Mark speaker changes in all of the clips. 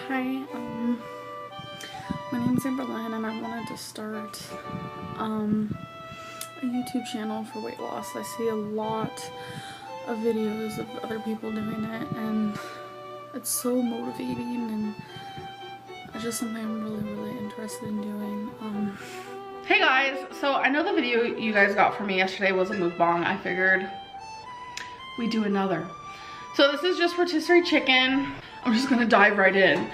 Speaker 1: Hi, my name's Amberlynn and I wanted to start a YouTube channel for weight loss. I see a lot of videos of other people doing it and it's so motivating, and it's just something I'm really interested in doing. Hey guys, so I know the video you guys got from me yesterday was a mukbang. I figured we'd do another. So this is just rotisserie chicken. I'm just gonna dive right in.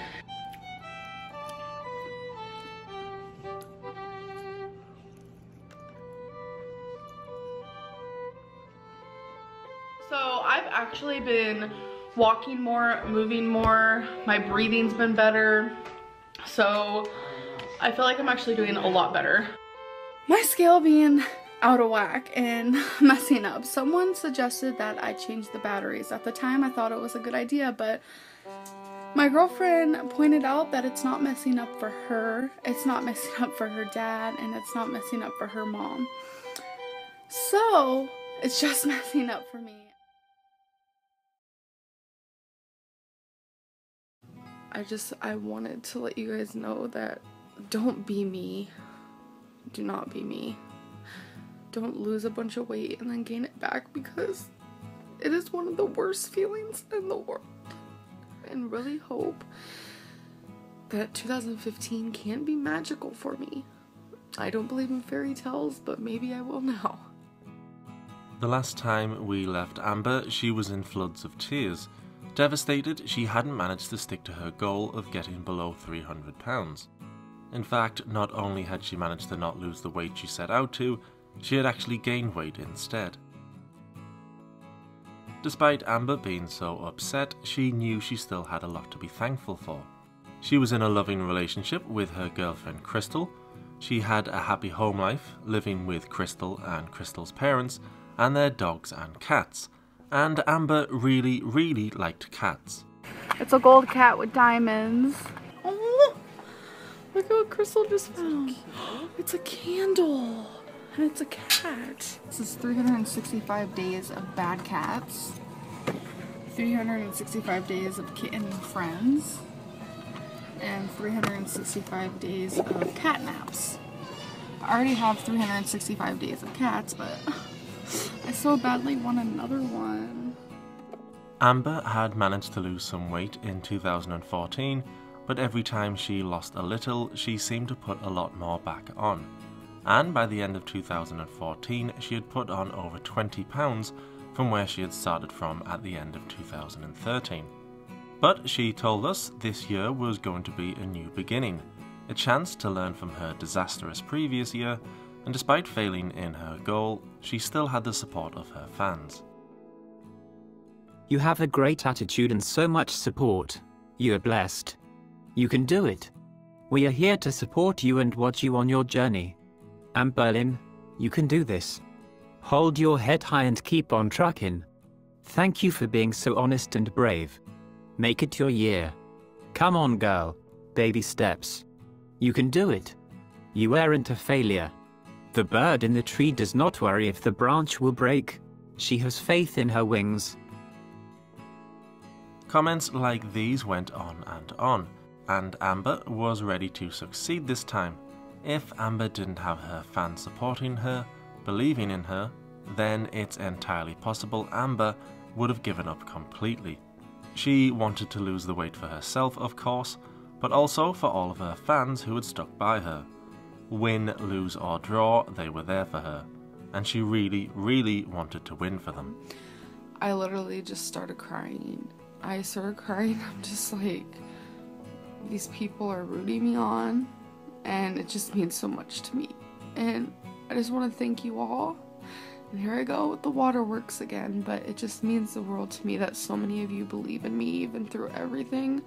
Speaker 1: So I've actually been walking more, moving more, my breathing's been better. So I feel like I'm actually doing a lot better. My scale being out of whack and messing up. Someone suggested that I change the batteries. At the time I thought it was a good idea, but my girlfriend pointed out that it's not messing up for her, it's not messing up for her dad, and it's not messing up for her mom. So it's just messing up for me. I wanted to let you guys know that don't be me. Do not be me. Don't lose a bunch of weight and then gain it back, because it is one of the worst feelings in the world. And really hope that 2015 can be magical for me. I don't believe in fairy tales, but maybe I will now.
Speaker 2: The last time we left Amber, she was in floods of tears. Devastated, she hadn't managed to stick to her goal of getting below 300 pounds. In fact, not only had she managed to not lose the weight she set out to, she had actually gained weight instead. Despite Amber being so upset, she knew she still had a lot to be thankful for. She was in a loving relationship with her girlfriend Crystal. She had a happy home life, living with Crystal and Crystal's parents, and their dogs and cats. And Amber really liked cats.
Speaker 1: It's a gold cat with diamonds. Oh, look at what Crystal just found. It's a candle. And it's a cat. This is 365 days of bad cats. 365 days of kitten friends. And 365 days of cat naps. I already have 365 days of cats, but I so badly want another one.
Speaker 2: Amber had managed to lose some weight in 2014, but every time she lost a little, she seemed to put a lot more back on. And by the end of 2014, she had put on over 20 pounds from where she had started from at the end of 2013. But she told us this year was going to be a new beginning, a chance to learn from her disastrous previous year, and despite failing in her goal, she still had the support of her fans.
Speaker 3: You have a great attitude and so much support. You are blessed. You can do it. We are here to support you and watch you on your journey. Amberlynn, you can do this. Hold your head high and keep on trucking. Thank you for being so honest and brave. Make it your year. Come on, girl. Baby steps. You can do it. You aren't a failure. The bird in the tree does not worry if the branch will break. She has faith in her wings.
Speaker 2: Comments like these went on, and Amber was ready to succeed this time. If Amber didn't have her fans supporting her, believing in her, then it's entirely possible Amber would have given up completely. She wanted to lose the weight for herself, of course, but also for all of her fans who had stuck by her. Win, lose or draw, they were there for her, and she really wanted to win for them.
Speaker 1: I literally just started crying. I'm just like, these people are rooting me on. And it just means so much to me. And I just want to thank you all. And here I go with the waterworks again. But it just means the world to me that so many of you believe in me, even through everything.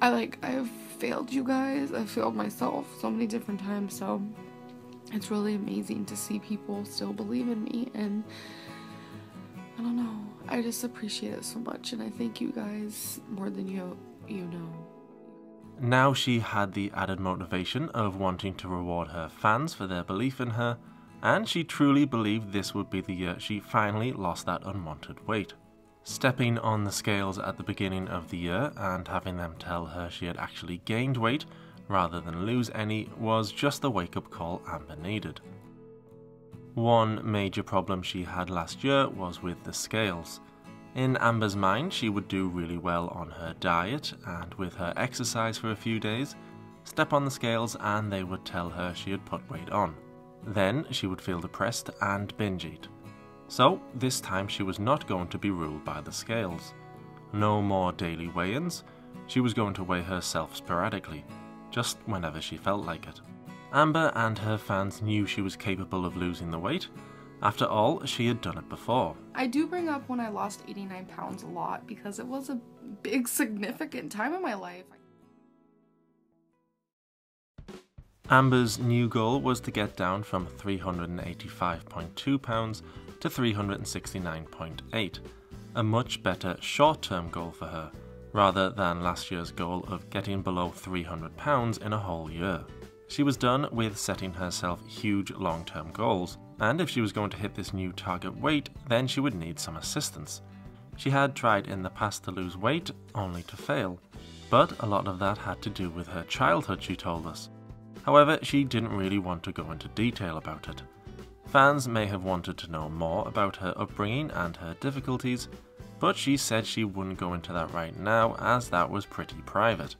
Speaker 1: I have failed you guys. I've failed myself so many different times. So it's really amazing to see people still believe in me. And I don't know. I just appreciate it so much. And I thank you guys more than you know.
Speaker 2: Now she had the added motivation of wanting to reward her fans for their belief in her, and she truly believed this would be the year she finally lost that unwanted weight. Stepping on the scales at the beginning of the year and having them tell her she had actually gained weight rather than lose any was just the wake-up call Amber needed. One major problem she had last year was with the scales. In Amber's mind, she would do really well on her diet and with her exercise for a few days, step on the scales and they would tell her she had put weight on. Then she would feel depressed and binge eat. So this time she was not going to be ruled by the scales. No more daily weigh-ins, she was going to weigh herself sporadically, just whenever she felt like it. Amber and her fans knew she was capable of losing the weight. After all, she had done it before.
Speaker 1: I do bring up when I lost 89 pounds a lot because it was a big significant time in my life.
Speaker 2: Amber's new goal was to get down from 385.2 pounds to 369.8, a much better short-term goal for her, rather than last year's goal of getting below 300 pounds in a whole year. She was done with setting herself huge long-term goals, and if she was going to hit this new target weight, then she would need some assistance. She had tried in the past to lose weight, only to fail, but a lot of that had to do with her childhood, she told us. However, she didn't really want to go into detail about it. Fans may have wanted to know more about her upbringing and her difficulties, but she said she wouldn't go into that right now as that was pretty private,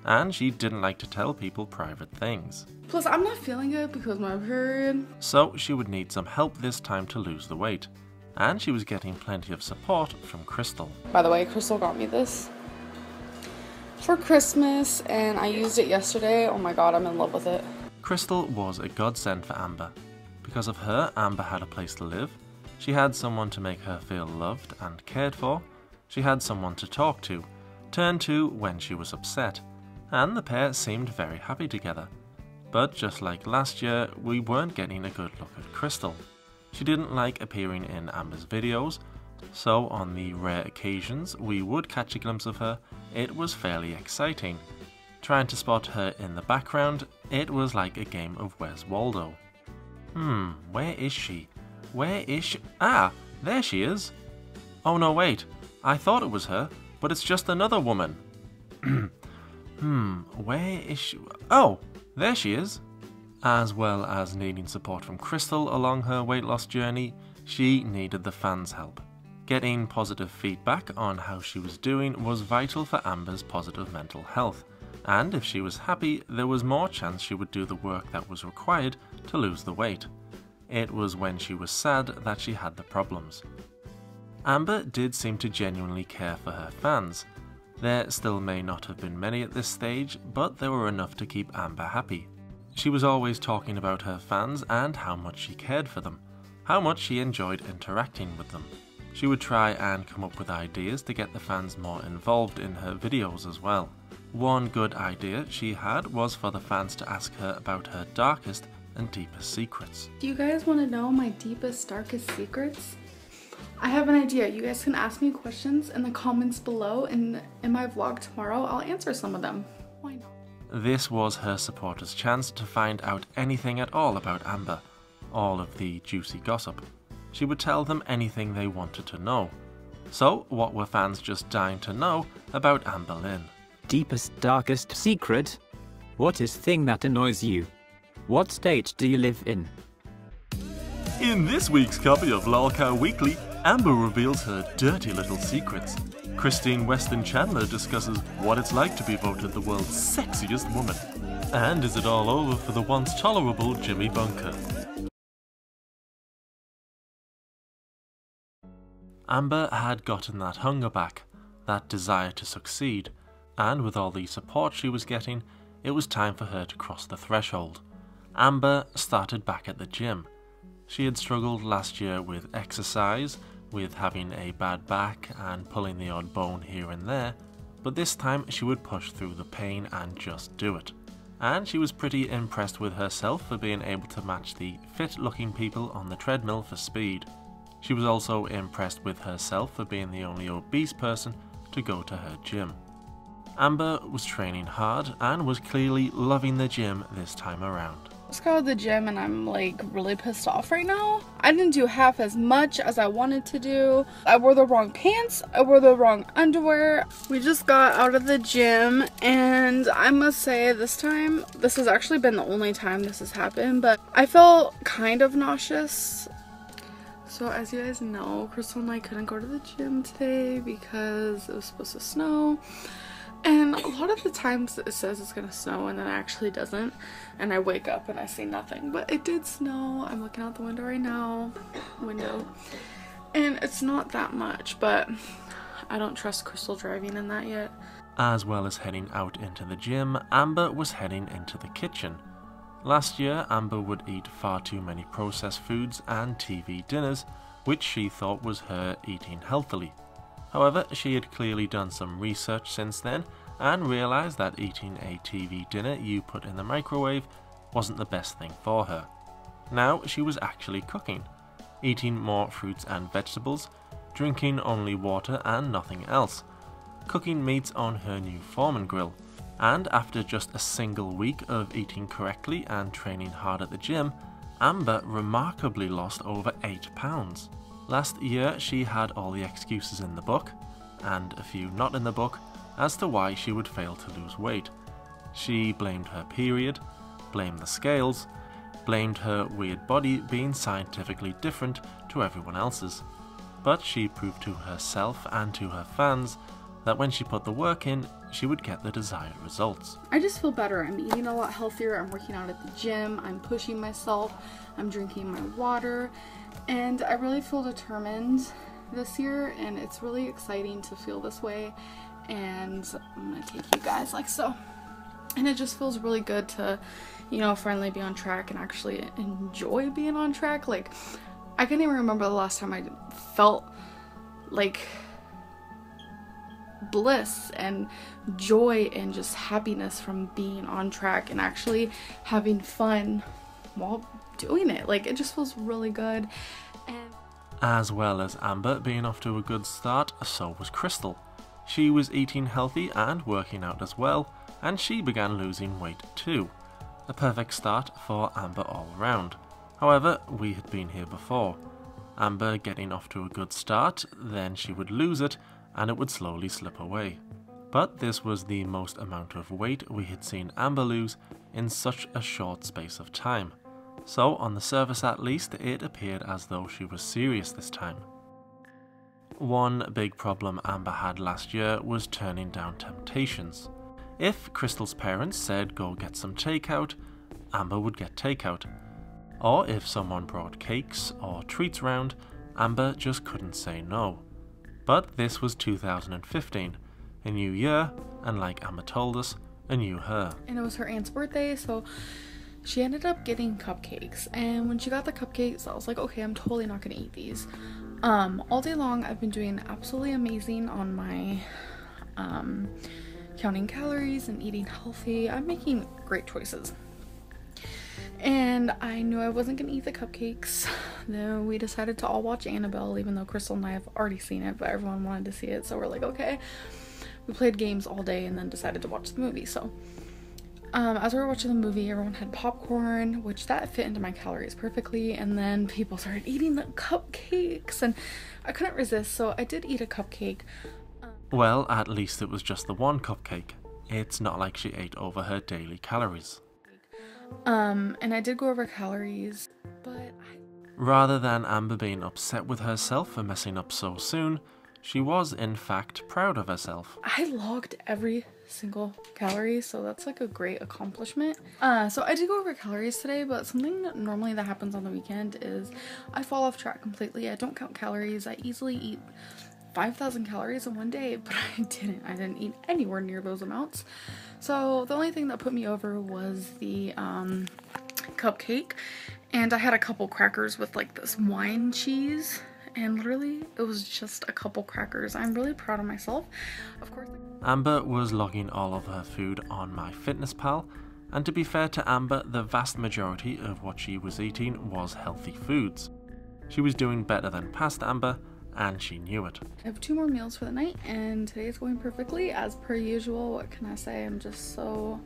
Speaker 2: and she didn't like to tell people private things.
Speaker 1: Plus, I'm not feeling it because my period.
Speaker 2: So she would need some help this time to lose the weight, and she was getting plenty of support from Crystal.
Speaker 1: By the way, Crystal got me this for Christmas and I used it yesterday. Oh my god, I'm in love with it.
Speaker 2: Crystal was a godsend for Amber. Because of her, Amber had a place to live. She had someone to make her feel loved and cared for. She had someone to talk to, turn to when she was upset, and the pair seemed very happy together. But just like last year, we weren't getting a good look at Crystal. She didn't like appearing in Amber's videos, so on the rare occasions we would catch a glimpse of her, it was fairly exciting. Trying to spot her in the background, it was like a game of Where's Waldo. Where is she? Where is she? Ah, there she is. Oh no, wait, I thought it was her, but it's just another woman. Where is she? Oh, there she is. As well as needing support from Crystal along her weight loss journey, she needed the fans' help. Getting positive feedback on how she was doing was vital for Amber's positive mental health, and if she was happy, there was more chance she would do the work that was required to lose the weight. It was when she was sad that she had the problems. Amber did seem to genuinely care for her fans. There still may not have been many at this stage, but there were enough to keep Amber happy. She was always talking about her fans and how much she cared for them, how much she enjoyed interacting with them. She would try and come up with ideas to get the fans more involved in her videos as well. One good idea she had was for the fans to ask her about her darkest and deepest secrets.
Speaker 1: Do you guys want to know my deepest, darkest secrets? I have an idea. You guys can ask me questions in the comments below, and in my vlog tomorrow, I'll answer some of them. Why not?
Speaker 2: This was her supporters' chance to find out anything at all about Amber, all of the juicy gossip. She would tell them anything they wanted to know. So, what were fans just dying to know about Amberlynn?
Speaker 3: Deepest, darkest secret? What is thing that annoys you? What state do you live in?
Speaker 2: In this week's copy of Lolcow Weekly, Amber reveals her dirty little secrets. Christine Weston Chandler discusses what it's like to be voted the world's sexiest woman. And is it all over for the once tolerable Jimmy Bunker? Amber had gotten that hunger back, that desire to succeed, and with all the support she was getting, it was time for her to cross the threshold. Amber started back at the gym. She had struggled last year with exercise, with having a bad back and pulling the odd bone here and there, but this time she would push through the pain and just do it. And she was pretty impressed with herself for being able to match the fit-looking people on the treadmill for speed. She was also impressed with herself for being the only obese person to go to her gym. Amber was training hard and was clearly loving the gym this time around.
Speaker 1: Just got to the gym and I'm like really pissed off right now. I didn't do half as much as I wanted to do. I wore the wrong pants. I wore the wrong underwear. We just got out of the gym and I must say this time, this has actually been the only time this has happened, but I felt kind of nauseous. So as you guys know, Crystal and I couldn't go to the gym today because it was supposed to snow. And a lot of the times it says it's gonna snow and then it actually doesn't. And I wake up and I see nothing. But it did snow. I'm looking out the window right now. And it's not that much, but I don't trust Crystal driving in that yet.
Speaker 2: As well as heading out into the gym, Amber was heading into the kitchen. Last year, Amber would eat far too many processed foods and TV dinners, which she thought was her eating healthily. However, she had clearly done some research since then and realised that eating a TV dinner you put in the microwave wasn't the best thing for her. Now she was actually cooking, eating more fruits and vegetables, drinking only water and nothing else, cooking meats on her new Foreman grill, and after just a single week of eating correctly and training hard at the gym, Amber remarkably lost over 8 pounds. Last year she had all the excuses in the book, and a few not in the book, as to why she would fail to lose weight. She blamed her period, blamed the scales, blamed her weird body being scientifically different to everyone else's. But she proved to herself and to her fans that when she put the work in, she would get the desired results.
Speaker 1: I just feel better. I'm eating a lot healthier. I'm working out at the gym. I'm pushing myself. I'm drinking my water. And I really feel determined this year, and it's really exciting to feel this way. And I'm gonna take you guys like so. And it just feels really good to, you know, finally be on track and actually enjoy being on track. Like, I can't even remember the last time I felt like bliss and joy and just happiness from being on track and actually having fun while doing it. Like, it just feels really good. And
Speaker 2: as well as Amber being off to a good start, so was Crystal. She was eating healthy and working out as well, and she began losing weight too. A perfect start for Amber all around. However, we had been here before. Amber getting off to a good start, then she would lose it, and it would slowly slip away. But this was the most amount of weight we had seen Amber lose in such a short space of time. So on the surface at least, it appeared as though she was serious this time. One big problem Amber had last year was turning down temptations. If Crystal's parents said go get some takeout, Amber would get takeout. Or if someone brought cakes or treats round, Amber just couldn't say no. But this was 2015, a new year, and like Amber told us, a new her.
Speaker 1: And it was her aunt's birthday, so she ended up getting cupcakes. And when she got the cupcakes, I was like, okay, I'm totally not gonna eat these. All day long, I've been doing absolutely amazing on my counting calories and eating healthy. I'm making great choices. And I knew I wasn't gonna eat the cupcakes. Then we decided to all watch Annabelle, even though Crystal and I have already seen it, but everyone wanted to see it, so we're like, okay. We played games all day and then decided to watch the movie. So as we were watching the movie, everyone had popcorn, which that fit into my calories perfectly, and then people started eating the cupcakes and I couldn't resist, so I did eat a cupcake.
Speaker 2: Well, at least it was just the one cupcake. It's not like she ate over her daily calories.
Speaker 1: And I did go over calories, but
Speaker 2: rather than Amber being upset with herself for messing up so soon, she was in fact proud of herself.
Speaker 1: I logged every single calorie, so that's like a great accomplishment. So I did go over calories today, but something normally that happens on the weekend is I fall off track completely. I don't count calories. I easily eat 5,000 calories in one day, but I didn't eat anywhere near those amounts. So the only thing that put me over was the cupcake, and I had a couple crackers with like this wine cheese, and literally it was just a couple crackers. I'm really proud of myself. Of course,
Speaker 2: Amber was logging all of her food on MyFitnessPal, and to be fair to Amber, the vast majority of what she was eating was healthy foods. She was doing better than past Amber, and she knew it.
Speaker 1: I have 2 more meals for the night, and today is going perfectly as per usual. What can I say? I'm just so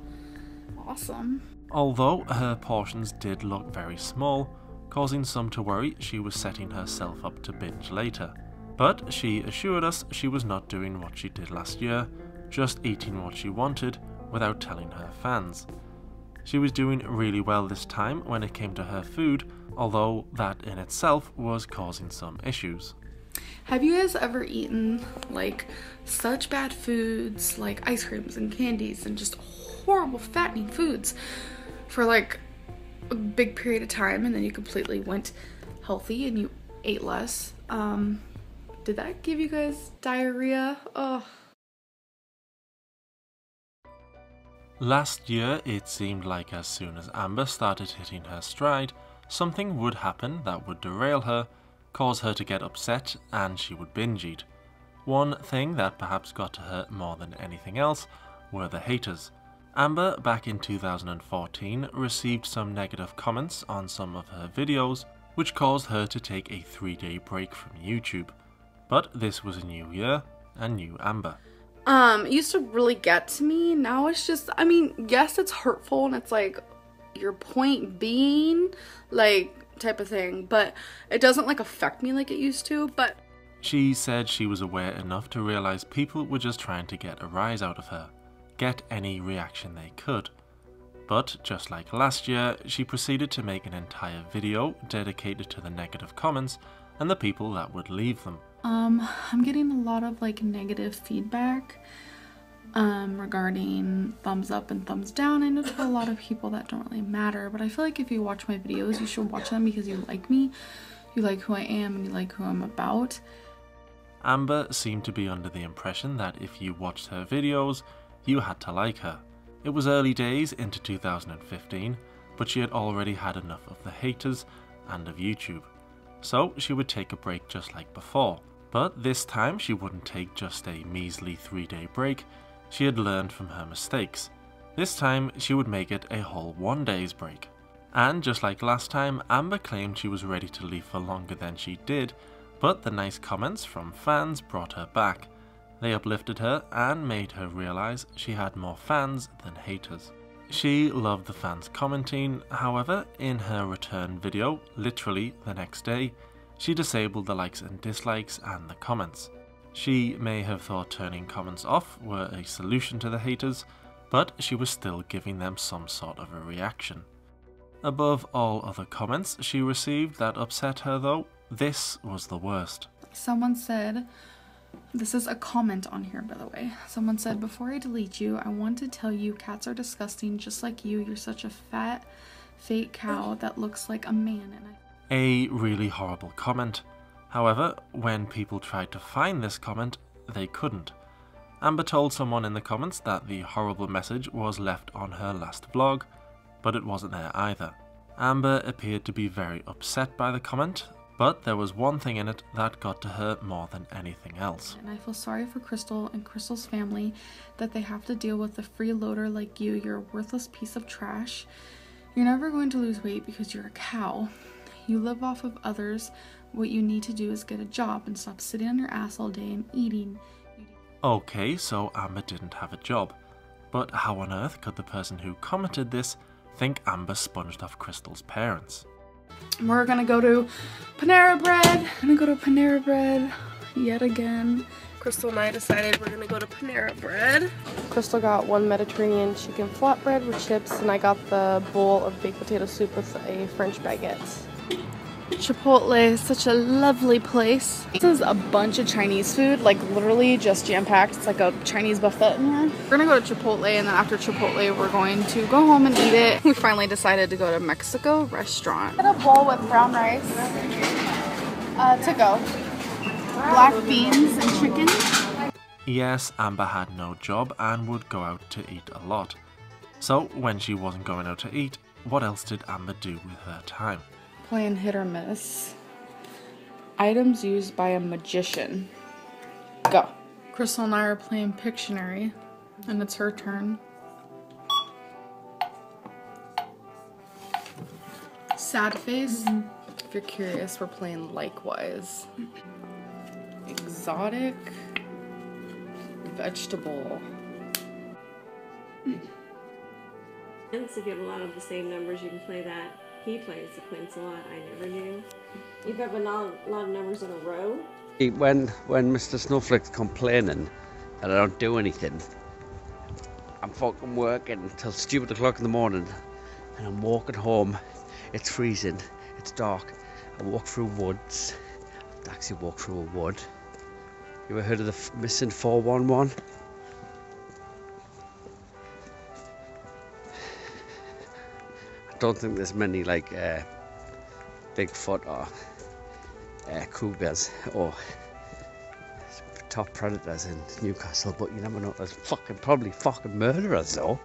Speaker 1: awesome.
Speaker 2: although her portions did look very small, causing some to worry she was setting herself up to binge later. But she assured us she was not doing what she did last year, just eating what she wanted without telling her fans. She was doing really well this time when it came to her food, although that in itself was causing some issues.
Speaker 1: Have you guys ever eaten like such bad foods like ice creams and candies and just horrible fattening foods for like a big period of time, and then you completely went healthy and you ate less? Did that give you guys diarrhea? Oh.
Speaker 2: Last year, it seemed like as soon as Amber started hitting her stride, something would happen that would derail her, cause her to get upset, and she would binge eat. One thing that perhaps got to her more than anything else were the haters. Amber, back in 2014, received some negative comments on some of her videos, which caused her to take a 3-day break from YouTube. But this was a new year, and new Amber.
Speaker 1: It used to really get to me. Now it's just, I mean, yes, it's hurtful and it's like your point being, like, type of thing, but it doesn't like affect me like it used to. But
Speaker 2: she said she was aware enough to realize people were just trying to get a rise out of her, get any reaction they could. But just like last year, she proceeded to make an entire video dedicated to the negative comments and the people that would leave them.
Speaker 1: I'm getting a lot of like negative feedback regarding thumbs up and thumbs down. I know to a lot of people that don't really matter, but I feel like if you watch my videos, you should watch them because you like me, you like who I am, and you like who I'm about.
Speaker 2: Amber seemed to be under the impression that if you watched her videos, you had to like her. It was early days into 2015, but she had already had enough of the haters and of YouTube. So she would take a break just like before. But this time she wouldn't take just a measly 3-day break. She had learned from her mistakes. This time she would make it a whole 1 day's break. And just like last time, Amber claimed she was ready to leave for longer than she did, but the nice comments from fans brought her back. They uplifted her and made her realize she had more fans than haters. She loved the fans commenting. However, in her return video, literally the next day, she disabled the likes and dislikes and the comments. She may have thought turning comments off were a solution to the haters, but she was still giving them some sort of a reaction. Above all other comments she received that upset her though, this was the worst.
Speaker 1: Someone said, this is a comment on here by the way, someone said, "Before I delete you, I want to tell you cats are disgusting just like you. You're such a fat, fake cow that looks like a man." And
Speaker 2: a really horrible comment. However, when people tried to find this comment, they couldn't. Amber told someone in the comments that the horrible message was left on her last vlog, but it wasn't there either. Amber appeared to be very upset by the comment, but there was one thing in it that got to her more than anything else.
Speaker 1: I feel sorry for Crystal and Crystal's family that they have to deal with a freeloader like you. You're a worthless piece of trash. You're never going to lose weight because you're a cow. You live off of others. What you need to do is get a job and stop sitting on your ass all day and eating.
Speaker 2: Okay, so Amber didn't have a job. But how on earth could the person who commented this think Amber sponged off Crystal's parents?
Speaker 1: We're gonna go to Panera Bread. I'm gonna go to Panera Bread yet again. Crystal and I decided we're gonna go to Panera Bread. Crystal got one Mediterranean chicken flatbread with chips, and I got the bowl of baked potato soup with a French baguette. Chipotle is such a lovely place. This is a bunch of Chinese food, like literally just jam-packed. It's like a Chinese buffet in here. We're gonna go to Chipotle, and then after Chipotle, we're going to go home and eat it. We finally decided to go to Mexico restaurant. Get a bowl with brown rice to go. Black beans and chicken.
Speaker 2: Yes, Amber had no job and would go out to eat a lot. So when she wasn't going out to eat, what else did Amber do with her time?
Speaker 1: Playing hit or miss. Items used by a magician. Go. Crystal and I are playing Pictionary, and it's her turn. Sad face. If you're curious, we're playing Likewise. Exotic vegetable.
Speaker 4: If you have a lot of the same numbers, you can play that. He plays the quints a lot. I never knew. You've got a lot of numbers in a row.
Speaker 5: When Mr. Snowflake's complaining that I don't do anything, I'm fucking working till stupid o'clock in the morning, and I'm walking home. It's freezing. It's dark. I walk through woods. I've actually walked through a wood. You ever heard of the missing 411? I don't think there's many like Bigfoot or cougars or top predators in Newcastle, but you never know. There's probably fucking murderers though.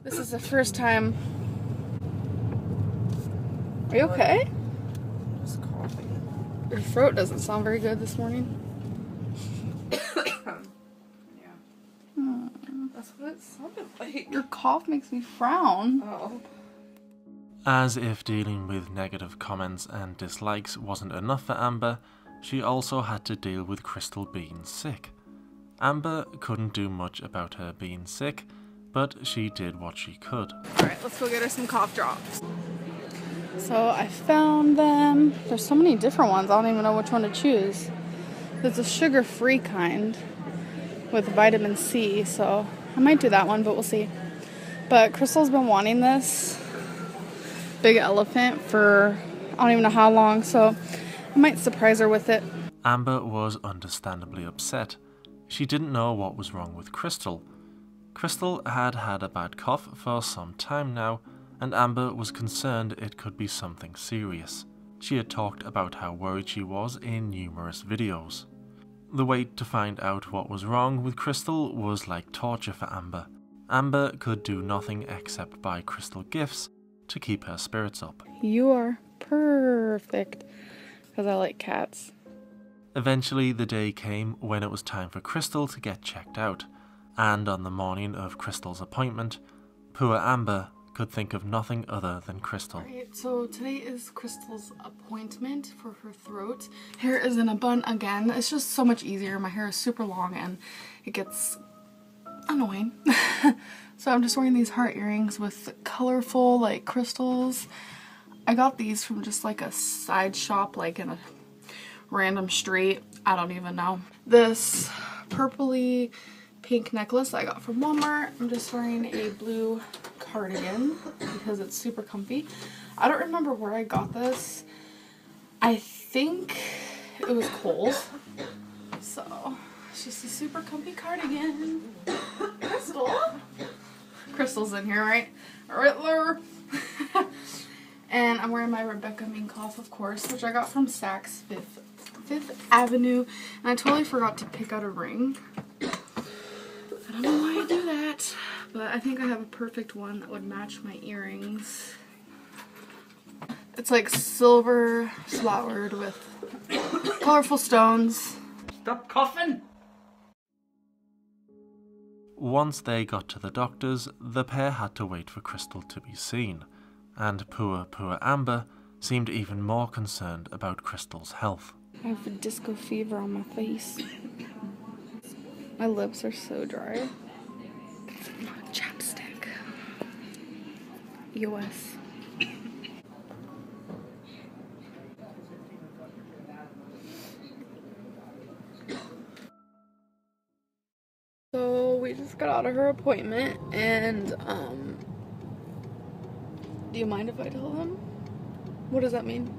Speaker 1: This is the first time. Are you okay?
Speaker 6: Just coughing.
Speaker 1: Your throat doesn't sound very good this morning.
Speaker 6: Yeah. That's what it sounded like.
Speaker 1: Your cough makes me frown.
Speaker 6: Oh.
Speaker 2: As if dealing with negative comments and dislikes wasn't enough for Amber, she also had to deal with Crystal being sick. Amber couldn't do much about her being sick, but she did what she could.
Speaker 1: Alright, let's go get her some cough drops. So I found them. There's so many different ones, I don't even know which one to choose. There's a sugar-free kind with vitamin C, so I might do that one, but we'll see. But Crystal's been wanting this big elephant for I don't even know how long, so I might surprise her with it.
Speaker 2: Amber was understandably upset. She didn't know what was wrong with Crystal. Crystal had had a bad cough for some time now, and Amber was concerned it could be something serious. She had talked about how worried she was in numerous videos. The wait to find out what was wrong with Crystal was like torture for Amber. Amber could do nothing except buy Crystal gifts to keep her spirits up.
Speaker 1: You are perfect, because I like cats.
Speaker 2: Eventually the day came when it was time for Crystal to get checked out, and on the morning of Crystal's appointment, poor Amber could think of nothing other than Crystal.
Speaker 1: Alright, so today is Crystal's appointment for her throat. Hair is in a bun again. It's just so much easier. My hair is super long and it gets annoying. So I'm just wearing these heart earrings with colorful like crystals. I got these from just like a side shop, like in a random street. I don't even know. This purpley pink necklace I got from Walmart. I'm just wearing a blue cardigan because it's super comfy. I don't remember where I got this. I think it was Kohl's. So it's just a super comfy cardigan. Crystal's in here, right? Riddler. And I'm wearing my Rebecca Minkoff, of course, which I got from Saks Fifth Avenue. And I totally forgot to pick out a ring. I don't know why I do that, but I think I have a perfect one that would match my earrings. It's like silver flowered with colorful stones.
Speaker 6: Stop coughing!
Speaker 2: Once they got to the doctors, the pair had to wait for Crystal to be seen, and poor Amber seemed even more concerned about Crystal's health.
Speaker 1: I have a disco fever on my face. My lips are so dry. Chapstick. US. So we just got out of her appointment and do you mind if I tell them? What does that mean?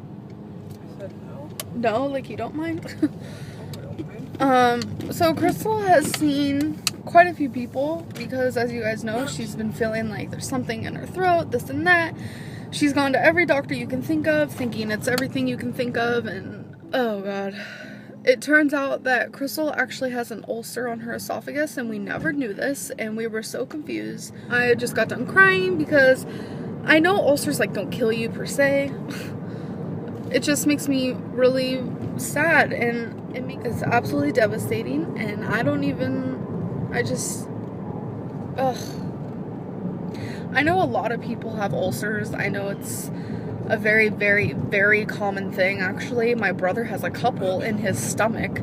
Speaker 6: I said no.
Speaker 1: No, like you don't mind? So Crystal has seen quite a few people because, as you guys know, she's been feeling like there's something in her throat, this and that. She's gone to every doctor you can think of, thinking it's everything you can think of, and oh god. It turns out that Crystal actually has an ulcer on her esophagus, and we never knew this, and we were so confused. I just got done crying because I know ulcers like don't kill you per se. It just makes me really sad, and it's absolutely devastating, and I know a lot of people have ulcers. I know it's a very, very, very common thing, actually. My brother has a couple in his stomach.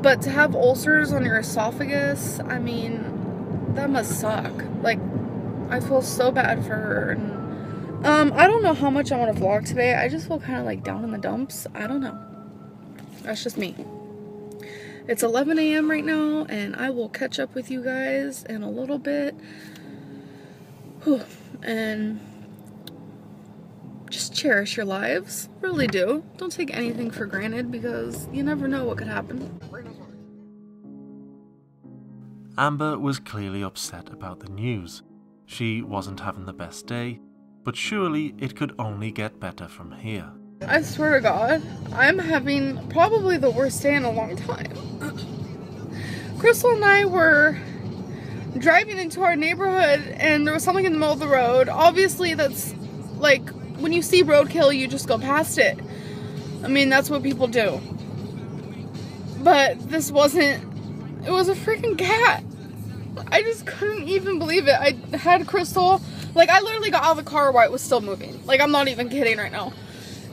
Speaker 1: But to have ulcers on your esophagus, I mean, that must suck. Like, I feel so bad for her. And I don't know how much I want to vlog today. I just feel kind of like down in the dumps. I don't know. That's just me. It's 11 a.m. right now, and I will catch up with you guys in a little bit. Whew. And just cherish your lives. Really do. Don't take anything for granted, because you never know what could happen.
Speaker 2: Amber was clearly upset about the news. She wasn't having the best day, but surely it could only get better from here.
Speaker 1: I swear to God, I'm having probably the worst day in a long time. Crystal and I were driving into our neighborhood and there was something in the middle of the road. Obviously that's like, when you see roadkill, you just go past it. I mean, that's what people do. But this wasn't, it was a freaking cat. I just couldn't even believe it. I had Crystal, like, I literally got out of the car while it was still moving. Like, I'm not even kidding right now.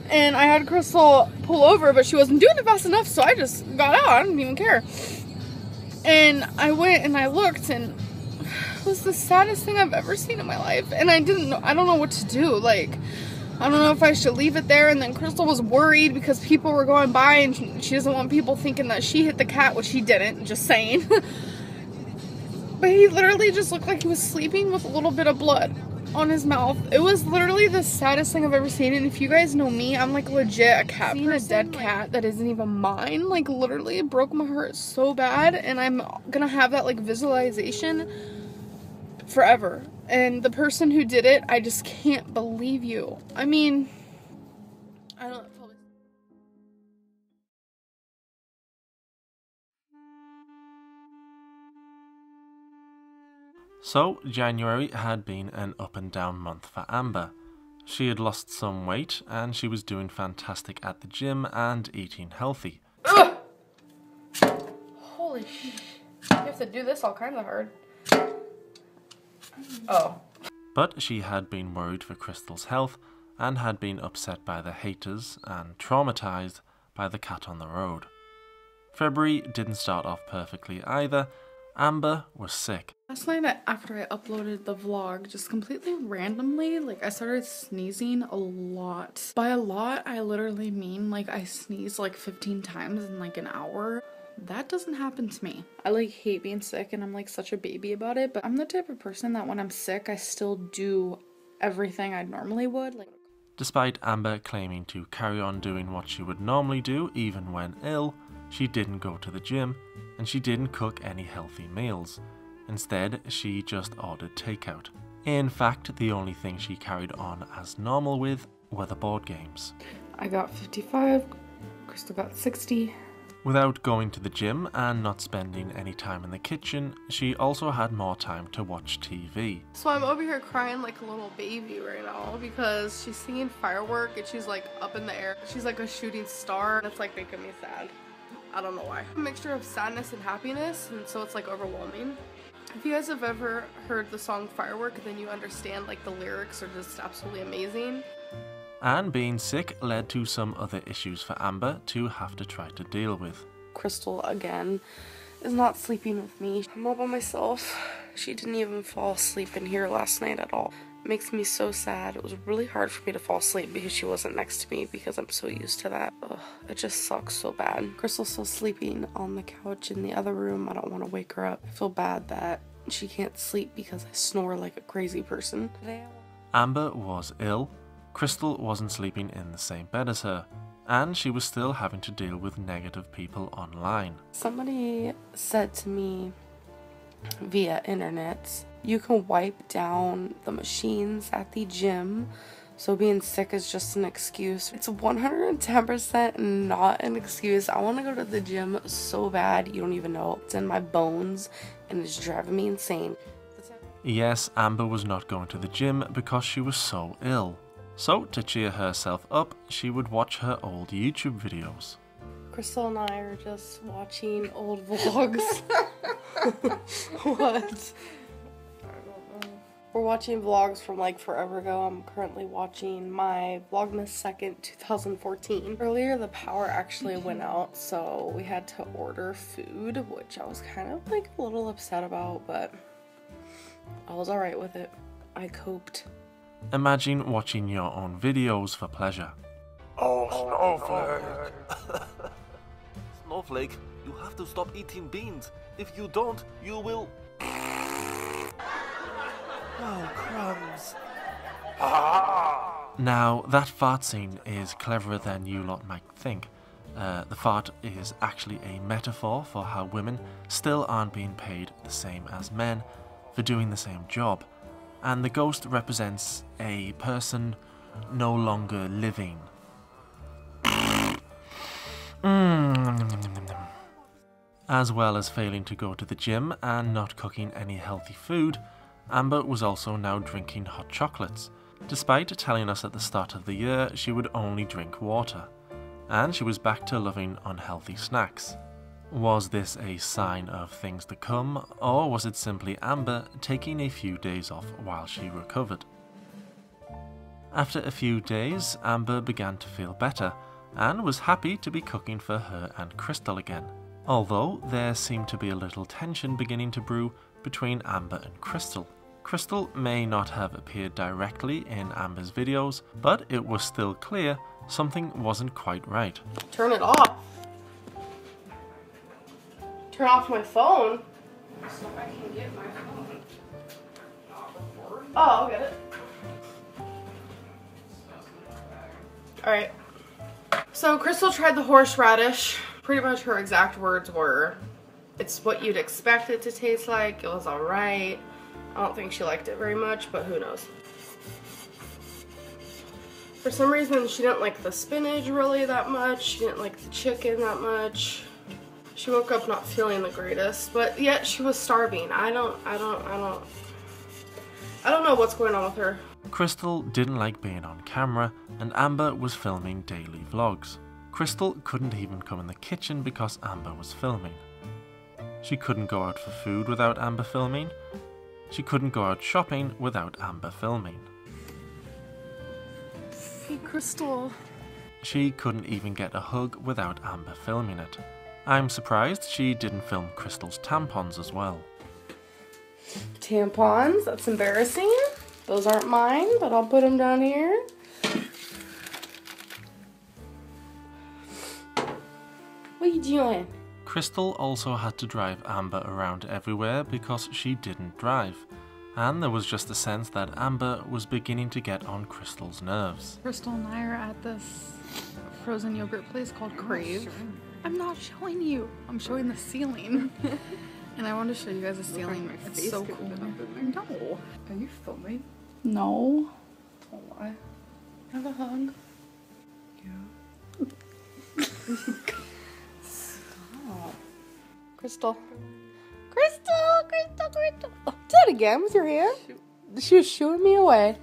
Speaker 1: And I had Crystal pull over, but she wasn't doing it fast enough, so I just got out. I didn't even care. And I went and I looked, and it was the saddest thing I've ever seen in my life. And I don't know what to do. Like, I don't know if I should leave it there. And then Crystal was worried because people were going by, and she doesn't want people thinking that she hit the cat, which she didn't, just saying. But he literally just looked like he was sleeping with a little bit of blood on his mouth. It was literally the saddest thing I've ever seen. And if you guys know me, I'm like legit a cat person. A dead cat that isn't even mine, like, literally it broke my heart so bad, and I'm gonna have that like visualization forever. And the person who did it, I just can't believe you. I mean, I don't know.
Speaker 2: So, January had been an up and down month for Amber. She had lost some weight, and she was doing fantastic at the gym and eating healthy.
Speaker 1: Ugh! Holy shit. You have to do this all kinds of hard. Oh.
Speaker 2: But she had been worried for Crystal's health, and had been upset by the haters, and traumatized by the cat on the road. February didn't start off perfectly either. Amber was sick.
Speaker 1: Last night after I uploaded the vlog, just completely randomly, like, I started sneezing a lot. By a lot, I literally mean like I sneezed like 15 times in like an hour. That doesn't happen to me. I like hate being sick, and I'm like such a baby about it, but I'm the type of person that when I'm sick, I still do everything I normally would. Like,
Speaker 2: Despite Amber claiming to carry on doing what she would normally do even when ill, she didn't go to the gym, and she didn't cook any healthy meals. Instead, she just ordered takeout. In fact, the only thing she carried on as normal with were the board games.
Speaker 1: I got 55, Crystal got 60.
Speaker 2: Without going to the gym and not spending any time in the kitchen, she also had more time to watch TV.
Speaker 1: So I'm over here crying like a little baby right now because she's singing Firework and she's like up in the air. She's like a shooting star, and it's like making me sad. I don't know why. A mixture of sadness and happiness, and so it's like overwhelming. If you guys have ever heard the song Firework, then you understand like the lyrics are just absolutely amazing.
Speaker 2: And being sick led to some other issues for Amber to have to try to deal with.
Speaker 1: Crystal, again, is not sleeping with me. I'm all by myself. She didn't even fall asleep in here last night at all. It makes me so sad. It was really hard for me to fall asleep because she wasn't next to me, because I'm so used to that. Ugh, it just sucks so bad. Crystal's still sleeping on the couch in the other room. I don't want to wake her up. I feel bad that she can't sleep because I snore like a crazy person.
Speaker 2: Amber was ill. Crystal wasn't sleeping in the same bed as her, and she was still having to deal with negative people online.
Speaker 1: Somebody said to me via internet, you can wipe down the machines at the gym, so being sick is just an excuse. It's 110% not an excuse. I want to go to the gym so bad, you don't even know. It's in my bones, and it's driving me insane.
Speaker 2: Yes, Amber was not going to the gym because she was so ill. So, to cheer herself up, she would watch her old YouTube videos.
Speaker 1: Crystal and I are just watching old vlogs. What? We're watching vlogs from like forever ago. I'm currently watching my Vlogmas 2nd 2014. Earlier the power actually went out, so we had to order food, which I was kind of like a little upset about, but I was alright with it. I coped.
Speaker 2: Imagine watching your own videos for pleasure.
Speaker 7: Oh, Snowflake! Snowflake, you have to stop eating beans. If you don't, you will... Oh, crumbs.
Speaker 2: Now, that fart scene is cleverer than you lot might think. The fart is actually a metaphor for how women still aren't being paid the same as men for doing the same job, and the ghost represents a person no longer living. As well as failing to go to the gym and not cooking any healthy food, Amber was also now drinking hot chocolates, despite telling us at the start of the year she would only drink water, and she was back to loving unhealthy snacks. Was this a sign of things to come, or was it simply Amber taking a few days off while she recovered? After a few days, Amber began to feel better, and was happy to be cooking for her and Crystal again, although there seemed to be a little tension beginning to brew between Amber and Crystal. Crystal may not have appeared directly in Amber's videos, but it was still clear something wasn't quite right.
Speaker 1: Turn it off. Turn off my phone? So I can get my phone. Oh, I'll get it. Alright. So Crystal tried the horseradish. Pretty much her exact words were, it's what you'd expect it to taste like. It was alright. I don't think she liked it very much, but who knows. For some reason, she didn't like the spinach really that much. She didn't like the chicken that much. She woke up not feeling the greatest, but yet she was starving. I don't know what's going on with her.
Speaker 2: Crystal didn't like being on camera, and Amber was filming daily vlogs. Crystal couldn't even come in the kitchen because Amber was filming. She couldn't go out for food without Amber filming. She couldn't go out shopping without Amber filming.
Speaker 6: Hey, Crystal.
Speaker 2: She couldn't even get a hug without Amber filming it. I'm surprised she didn't film Crystal's tampons as well.
Speaker 1: Tampons? That's embarrassing. Those aren't mine, but I'll put them down here. What are you doing?
Speaker 2: Crystal also had to drive Amber around everywhere because she didn't drive, and there was just a sense that Amber was beginning to get on Crystal's nerves.
Speaker 6: Crystal and I are at this frozen yogurt place called Crave. I'm not showing you. I'm showing the ceiling. And I want to show you guys the ceiling. It's so cool. No.
Speaker 8: Are you filming?
Speaker 6: No.
Speaker 8: Don't lie.
Speaker 6: Have a hug.
Speaker 8: Yeah.
Speaker 6: Stop.
Speaker 1: Crystal. Crystal, Crystal, Crystal. Oh, do that again with your hand. She was shooing me away.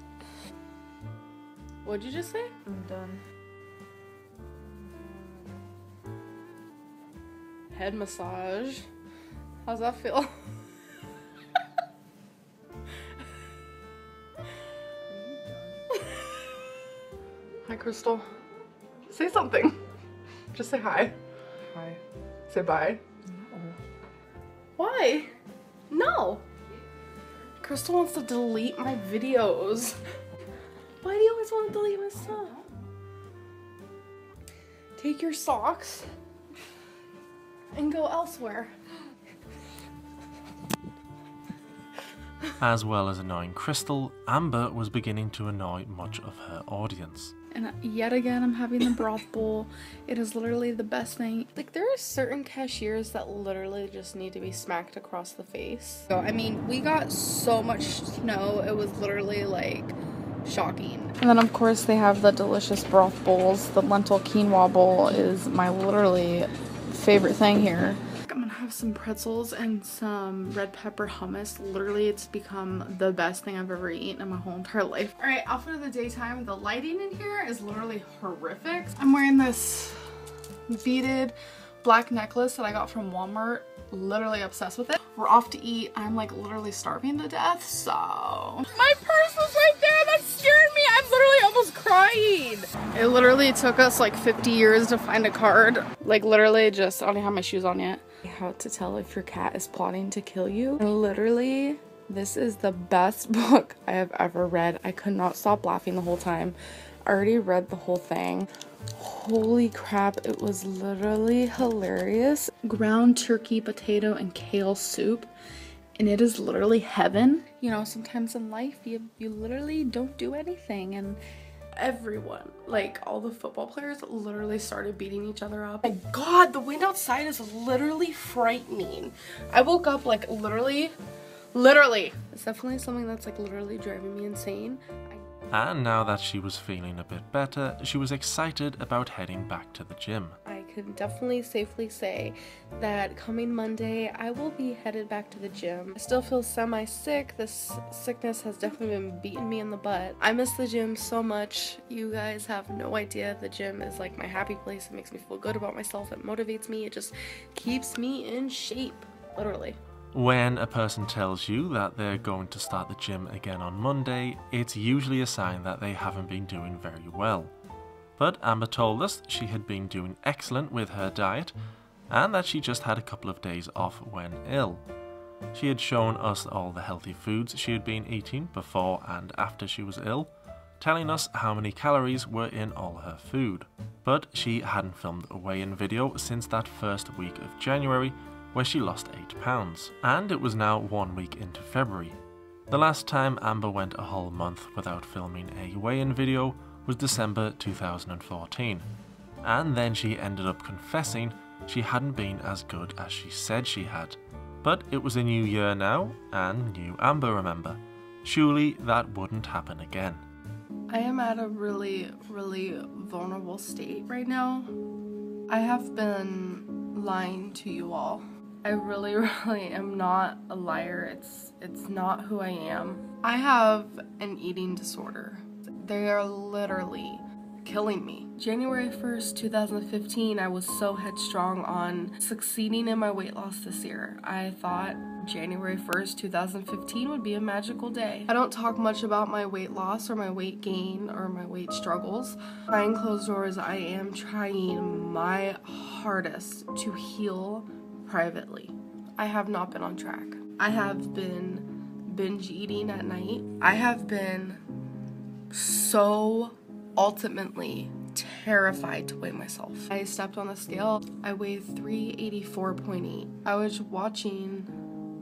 Speaker 1: What'd you just say?
Speaker 8: I'm done.
Speaker 1: Head massage. How's that feel? Hi, Crystal. Say something. Just say hi.
Speaker 8: Hi.
Speaker 1: Say bye.
Speaker 8: No.
Speaker 1: Why? No. Crystal wants to delete my videos. Why do you always want to delete my stuff? Take your socks and go elsewhere.
Speaker 2: As well as annoying Crystal, Amber was beginning to annoy much of her audience.
Speaker 6: And yet again, I'm having the broth bowl. It is literally the best thing.
Speaker 1: Like, there are certain cashiers that literally just need to be smacked across the face. So, I mean, we got so much snow, it was literally like shocking.
Speaker 6: And then of course they have the delicious broth bowls. The lentil quinoa bowl is my literally favorite thing here. I'm gonna have some pretzels and some red pepper hummus. Literally, it's become the best thing I've ever eaten in my whole entire life. All right, outfit of the daytime. The lighting in here is literally horrific. I'm wearing this beaded black necklace that I got from Walmart. Literally obsessed with it. We're off to eat. I'm like literally starving to death, so. My purse was right there. That scared me. I'm literally almost crying. It literally took us like 50 years to find a card. Like literally just, I don't have my shoes on yet. How to tell if your cat is plotting to kill you. And literally This is the best book I have ever read. I could not stop laughing the whole time. I already read the whole thing. Holy crap, it was literally hilarious. Ground turkey, potato, and kale soup. And it is literally heaven. You know, sometimes in life, you literally don't do anything. And everyone, like all the football players, literally started beating each other up. Oh my God, the wind outside is literally frightening. I woke up like literally. It's definitely something that's like literally driving me insane.
Speaker 2: And now that she was feeling a bit better, she was excited about heading back to the gym.
Speaker 6: I can definitely safely say that coming Monday, I will be headed back to the gym. I still feel semi-sick. This sickness has definitely been beating me in the butt. I miss the gym so much. You guys have no idea. The gym is like my happy place. It makes me feel good about myself. It motivates me. It just keeps me in shape, literally.
Speaker 2: When a person tells you that they're going to start the gym again on Monday, it's usually a sign that they haven't been doing very well. But Amber told us she had been doing excellent with her diet and that she just had a couple of days off when ill. She had shown us all the healthy foods she had been eating before and after she was ill, telling us how many calories were in all her food. But she hadn't filmed a weigh-in video since that first week of January, where she lost 8 pounds, and it was now 1 week into February. The last time Amber went a whole month without filming a weigh-in video was December 2014, and then she ended up confessing she hadn't been as good as she said she had. But it was a new year now, and new Amber, remember. Surely that wouldn't happen again.
Speaker 6: I am at a really vulnerable state right now. I have been lying to you all. I really am not a liar. It's not who I am. I have an eating disorder. They are literally killing me. January 1st, 2015, I was so headstrong on succeeding in my weight loss this year. I thought January 1st, 2015 would be a magical day. I don't talk much about my weight loss or my weight gain or my weight struggles. Behind closed doors, I am trying my hardest to heal privately. I have not been on track. I have been binge eating at night. I have been so ultimately terrified to weigh myself. I stepped on the scale. I weighed 384.8. I was watching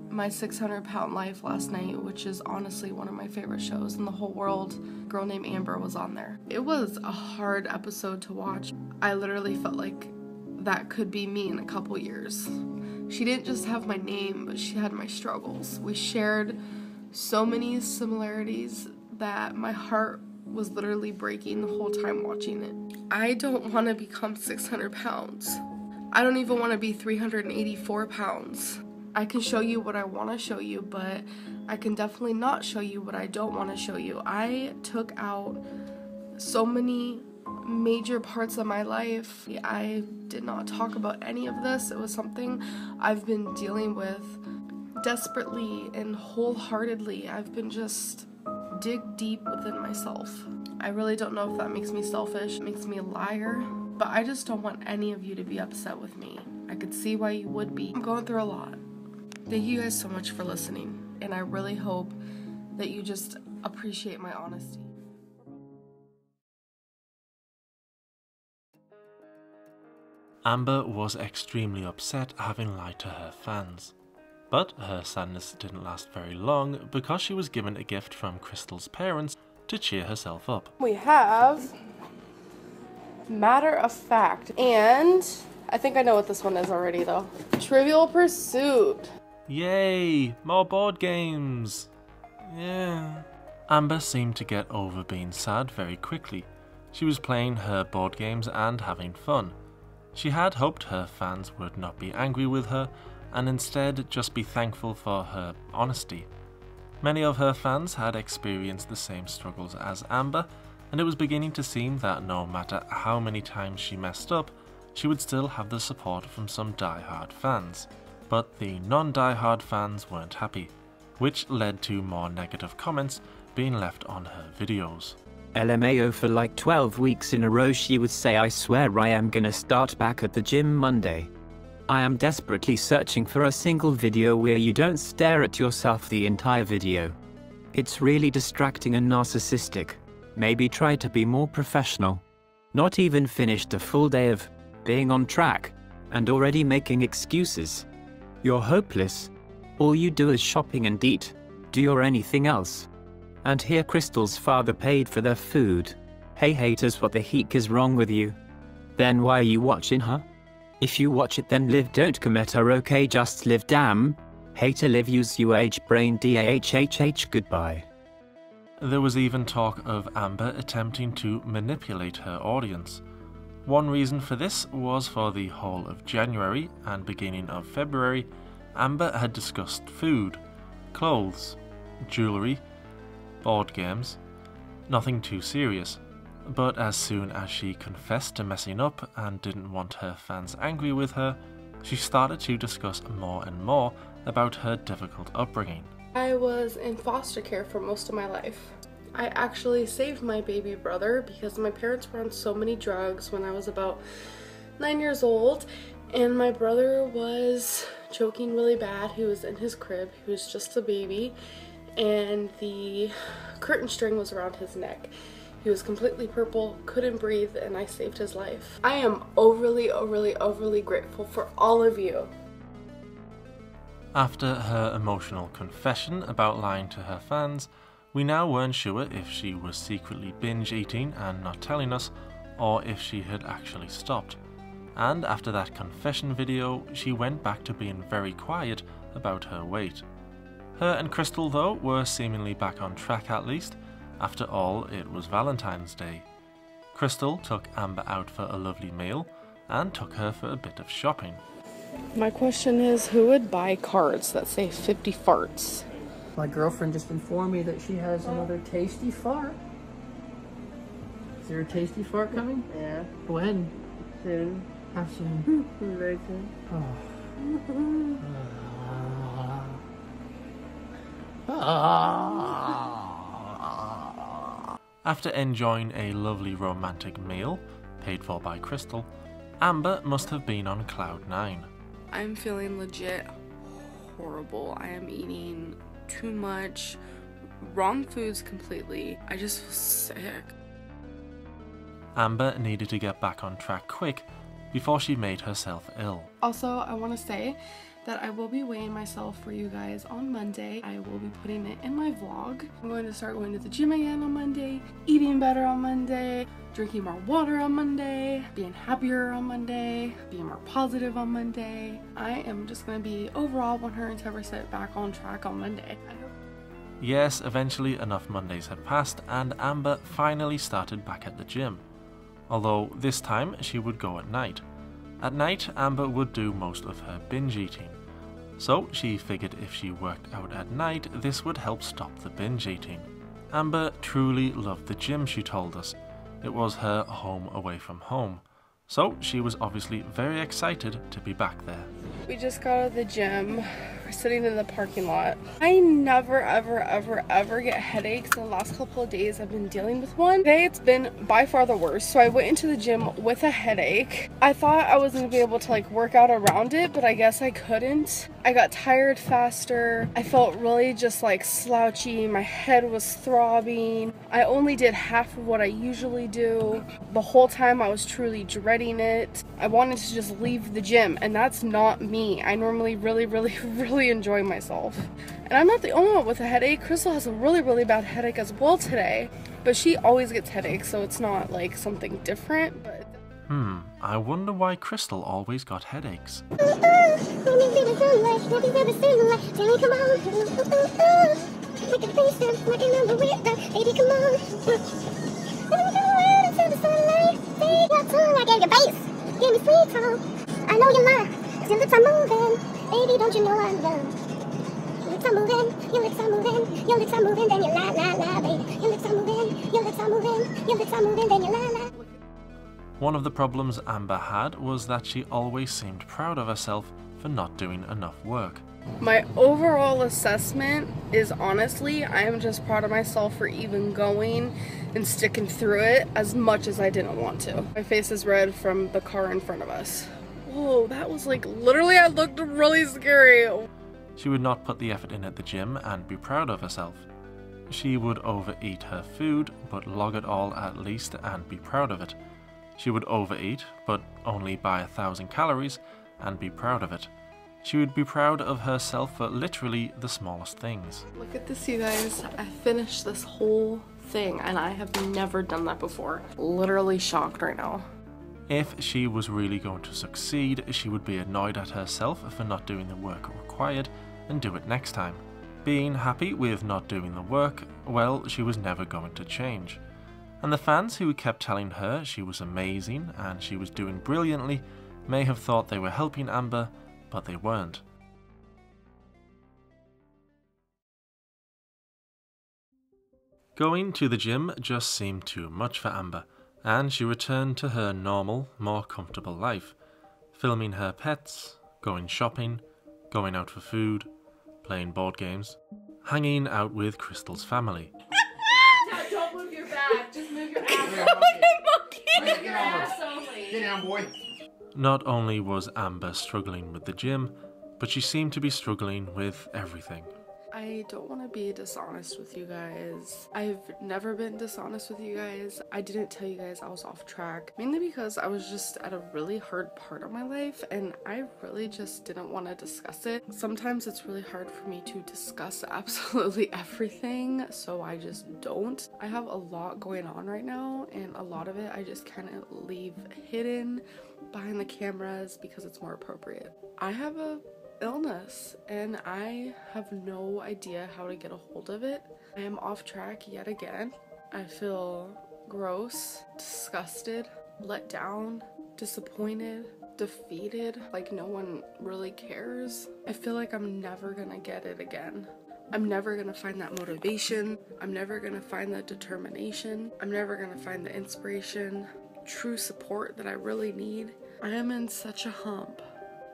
Speaker 6: My 600 Pound Life last night, which is honestly one of my favorite shows in the whole world. A girl named Amber was on there. It was a hard episode to watch. I literally felt like that could be me in a couple years. She didn't just have my name, but she had my struggles. We shared so many similarities that my heart was literally breaking the whole time watching it. I don't want to become 600 pounds. I don't even want to be 384 pounds. I can show you what I want to show you, but I can definitely not show you what I don't want to show you. I took out so many major parts of my life. I did not talk about any of this. It was something I've been dealing with desperately and wholeheartedly. I've been just dig deep within myself. I really don't know if that makes me selfish, makes me a liar, but I just don't want any of you to be upset with me. I could see why you would be. I'm going through a lot. Thank you guys so much for listening, and I really hope that you just appreciate my honesty.
Speaker 2: Amber was extremely upset having lied to her fans. But her sadness didn't last very long because she was given a gift from Crystal's parents to cheer herself up.
Speaker 6: We have Matter of Fact, and I think I know what this one is already though. Trivial Pursuit.
Speaker 2: Yay! More board games! Yeah. Amber seemed to get over being sad very quickly. She was playing her board games and having fun. She had hoped her fans would not be angry with her and instead just be thankful for her honesty. Many of her fans had experienced the same struggles as Amber, and it was beginning to seem that no matter how many times she messed up, she would still have the support from some die-hard fans. But the non-die-hard fans weren't happy, which led to more negative comments being left on her videos.
Speaker 3: LMAO, for like 12 weeks in a row she would say, "I swear I am gonna start back at the gym Monday. I am desperately searching for a single video where you don't stare at yourself the entire video. It's really distracting and narcissistic. Maybe try to be more professional. Not even finished a full day of being on track, and already making excuses. You're hopeless. All you do is shopping and eat. Do you anything else? And here Crystal's father paid for their food. Hey haters, what the heck is wrong with you? Then why are you watching her? If you watch it then live, don't commit her, okay, just live, damn. Hater live, use UH brain DAHHH, goodbye.
Speaker 2: There was even talk of Amber attempting to manipulate her audience. One reason for this was for the whole of January and beginning of February, Amber had discussed food, clothes, jewellery, board games, nothing too serious. But as soon as she confessed to messing up and didn't want her fans angry with her, she started to discuss more and more about her difficult upbringing.
Speaker 6: I was in foster care for most of my life. I actually saved my baby brother because my parents were on so many drugs when I was about 9 years old, and my brother was choking really bad. He was in his crib, he was just a baby, and the curtain string was around his neck. He was completely purple, couldn't breathe, and I saved his life. I am overly grateful for all of you.
Speaker 2: After her emotional confession about lying to her fans, we now weren't sure if she was secretly binge eating and not telling us, or if she had actually stopped. And after that confession video, she went back to being very quiet about her weight. Her and Crystal, though, were seemingly back on track at least. After all, it was Valentine's Day. Crystal took Amber out for a lovely meal and took her for a bit of shopping.
Speaker 6: My question is, who would buy cards that say 50 farts?
Speaker 9: My girlfriend just informed me that she has another tasty fart. Is there a tasty fart coming?
Speaker 4: Yeah.
Speaker 9: When?
Speaker 4: Soon.
Speaker 9: How soon?
Speaker 4: Very soon.
Speaker 2: After enjoying a lovely romantic meal, paid for by Crystal, Amber must have been on cloud 9.
Speaker 6: I'm feeling legit horrible. I am eating too much, wrong foods completely. I just feel sick.
Speaker 2: Amber needed to get back on track quick before she made herself ill.
Speaker 6: Also, I want to say that I will be weighing myself for you guys on Monday. I will be putting it in my vlog. I'm going to start going to the gym again on Monday, eating better on Monday, drinking more water on Monday, being happier on Monday, being more positive on Monday. I am just going to be overall 110% back on track on Monday.
Speaker 2: Yes, eventually enough Mondays had passed and Amber finally started back at the gym. Although this time she would go at night. At night, Amber would do most of her binge eating. So she figured if she worked out at night, this would help stop the binge eating. Amber truly loved the gym, she told us. It was her home away from home. So she was obviously very excited to be back there.
Speaker 6: We just got out of the gym. We're sitting in the parking lot. I never ever get headaches. In the last couple of days I've been dealing with one. Today it's been by far the worst. So I went into the gym with a headache. I thought I was gonna be able to like work out around it, but I guess I couldn't. I got tired faster. I felt really just like slouchy. My head was throbbing. I only did half of what I usually do. The whole time I was truly dreading it. I wanted to just leave the gym, and that's not me. I normally really enjoy myself. And I'm not the only one with a headache. Crystal has a really bad headache as well today, but she always gets headaches, so it's not like something different. But
Speaker 2: I wonder why Crystal always got headaches.
Speaker 10: I know you're mine. Your lips are moving. Baby, don't you know I love? Your lips are moving. Your lips are moving. Your lips are moving. Then you lie, baby. Your lips are moving. Your lips are moving. Your lips are moving. Then you lie.
Speaker 2: One of the problems Amber had was that she always seemed proud of herself for not doing enough work.
Speaker 6: my overall assessment is honestly, I am just proud of myself for even going and sticking through it as much as I didn't want to. My face is red from the car in front of us. Whoa, that was like, literally I looked really scary.
Speaker 2: She would not put the effort in at the gym and be proud of herself. She would overeat her food, but log it all at least and be proud of it. She would overeat, but only buy 1,000 calories and be proud of it. She would be proud of herself for literally the smallest things.
Speaker 6: Look at this, you guys. I finished this whole thing and I have never done that before. Literally shocked right now.
Speaker 2: If she was really going to succeed, she would be annoyed at herself for not doing the work required and do it next time. Being happy with not doing the work, well, she was never going to change. And the fans who kept telling her she was amazing and she was doing brilliantly may have thought they were helping Amber, but they weren't. Going to the gym just seemed too much for Amber, and she returned to her normal, more comfortable life, filming her pets, going shopping, going out for food, playing board games, hanging out with Crystal's family.
Speaker 4: Don't move your back, just move your ass.
Speaker 11: Get down, boy.
Speaker 2: Not only was Amber struggling with the gym, but she seemed to be struggling with everything.
Speaker 6: I don't want to be dishonest with you guys. I've never been dishonest with you guys. I didn't tell you guys I was off track, mainly because I was just at a really hard part of my life and I really just didn't want to discuss it. Sometimes it's really hard for me to discuss absolutely everything, so I just don't. I have a lot going on right now and a lot of it I just kind of leave hidden behind the cameras because it's more appropriate. I have a illness and I have no idea how to get a hold of it. I am off track yet again. I feel gross, disgusted, let down, disappointed, defeated, like no one really cares. I feel like I'm never gonna get it again. I'm never gonna find that motivation. I'm never gonna find the determination. I'm never gonna find the inspiration, true support that I really need. I am in such a hump.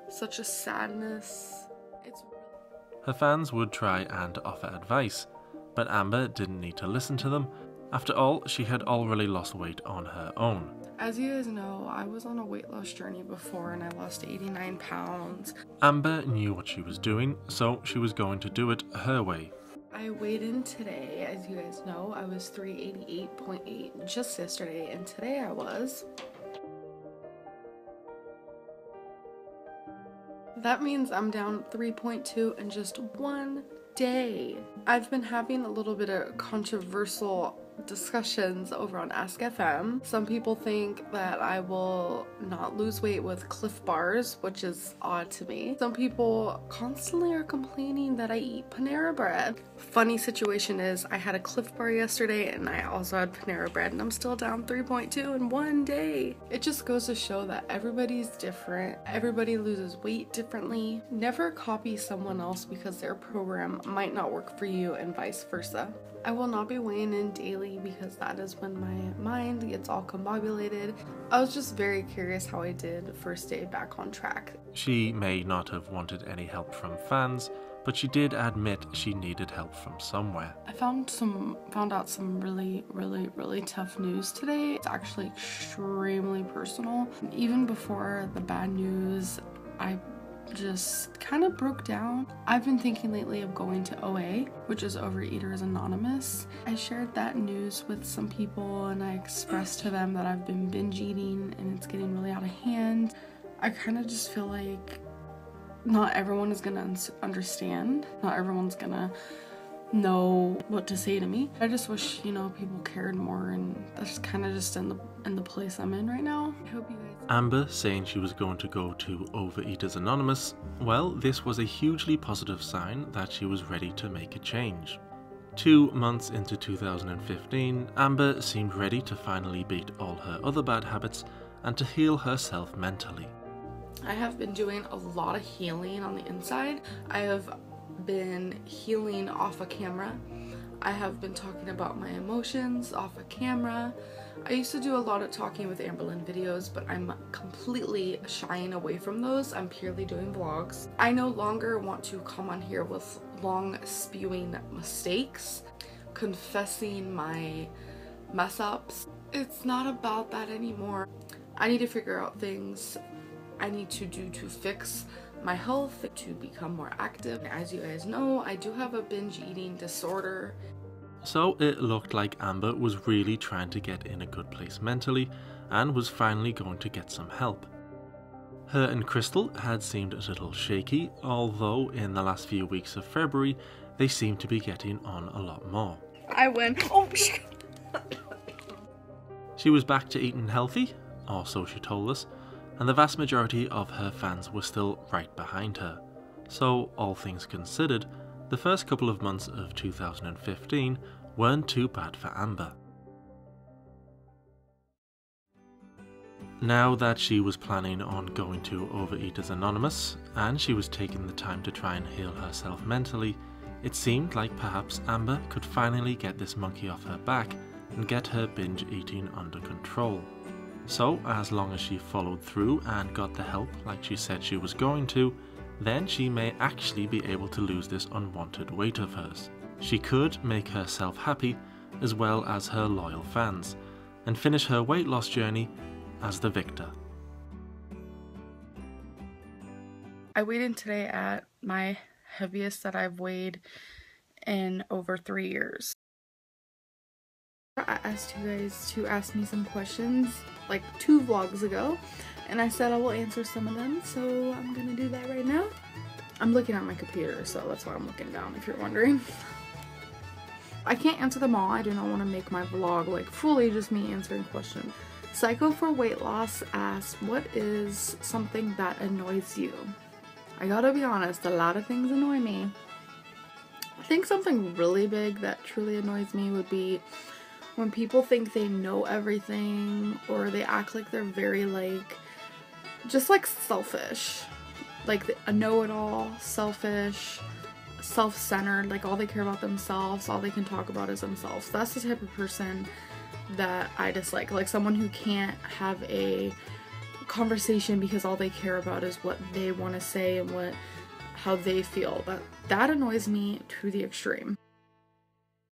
Speaker 6: Such a sadness.
Speaker 2: Her fans would try and offer advice, but Amber didn't need to listen to them. After all, she had already lost weight on her own.
Speaker 6: As you guys know, I was on a weight loss journey before and I lost 89 pounds.
Speaker 2: Amber knew what she was doing, so she was going to do it her way.
Speaker 6: I weighed in today. As you guys know, I was 388.8 just yesterday, and today I was... That means I'm down 3.2 in just one day. I've been having a little bit of controversial discussions over on Ask FM. Some people think that I will not lose weight with Cliff Bars, which is odd to me. Some people constantly are complaining that I eat Panera Bread. Funny situation is I had a Cliff Bar yesterday and I also had Panera Bread and I'm still down 3.2 in one day. It just goes to show that everybody's different. Everybody loses weight differently. Never copy someone else because their program might not work for you and vice versa. I will not be weighing in daily because that is when my mind gets all combobulated. I was just very curious how I did first day back on track.
Speaker 2: She may not have wanted any help from fans, but she did admit she needed help from somewhere.
Speaker 6: I found out some really tough news today. It's actually extremely personal. Even before the bad news, I just kind of broke down. I've been thinking lately of going to OA, which is Overeaters Anonymous. I shared that news with some people and I expressed to them that I've been binge eating and it's getting really out of hand. I kind of just feel like not everyone is gonna understand. Not everyone's gonna know what to say to me. I just wish, you know, people cared more, and that's kind of just in the place I'm in right now. I hope you guys...
Speaker 2: Amber saying she was going to go to Overeaters Anonymous, well, this was a hugely positive sign that she was ready to make a change. 2 months into 2015, Amber seemed ready to finally beat all her other bad habits and to heal herself mentally.
Speaker 6: I have been doing a lot of healing on the inside. I have been healing off of camera. I have been talking about my emotions off of camera. I used to do a lot of talking with Amberlynn videos, but I'm completely shying away from those. I'm purely doing vlogs. I no longer want to come on here with long spewing mistakes, confessing my mess ups. It's not about that anymore. I need to figure out things I need to do to fix my health, to become more active. And as you guys know, I do have a binge eating disorder.
Speaker 2: So it looked like Amber was really trying to get in a good place mentally and was finally going to get some help. Her and Crystal had seemed a little shaky, although in the last few weeks of February they seemed to be getting on a lot more.
Speaker 6: I win. Oh,
Speaker 2: She was back to eating healthy, or so she told us, and the vast majority of her fans were still right behind her. So, all things considered, the first couple of months of 2015 weren't too bad for Amber. Now that she was planning on going to Overeaters Anonymous, and she was taking the time to try and heal herself mentally, it seemed like perhaps Amber could finally get this monkey off her back and get her binge eating under control. So, as long as she followed through and got the help like she said she was going to, then she may actually be able to lose this unwanted weight of hers. She could make herself happy, as well as her loyal fans, and finish her weight loss journey as the victor.
Speaker 6: I weighed in today at my heaviest that I've weighed in over 3 years. I asked you guys to ask me some questions like 2 vlogs ago, and I said I will answer some of them, so I'm gonna do that right now. I'm looking at my computer, so that's why I'm looking down, if you're wondering. I can't answer them all. I do not want to make my vlog like fully just me answering questions. Psycho for Weight Loss asked, what is something that annoys you? I gotta be honest, a lot of things annoy me. I think something really big that truly annoys me would be when people think they know everything, or they act like they're very just selfish. Like a know-it-all, selfish, self-centered, like all they care about themselves, all they can talk about is themselves. That's the type of person that I dislike. Like someone who can't have a conversation because all they care about is what they want to say and how they feel. That annoys me to the extreme.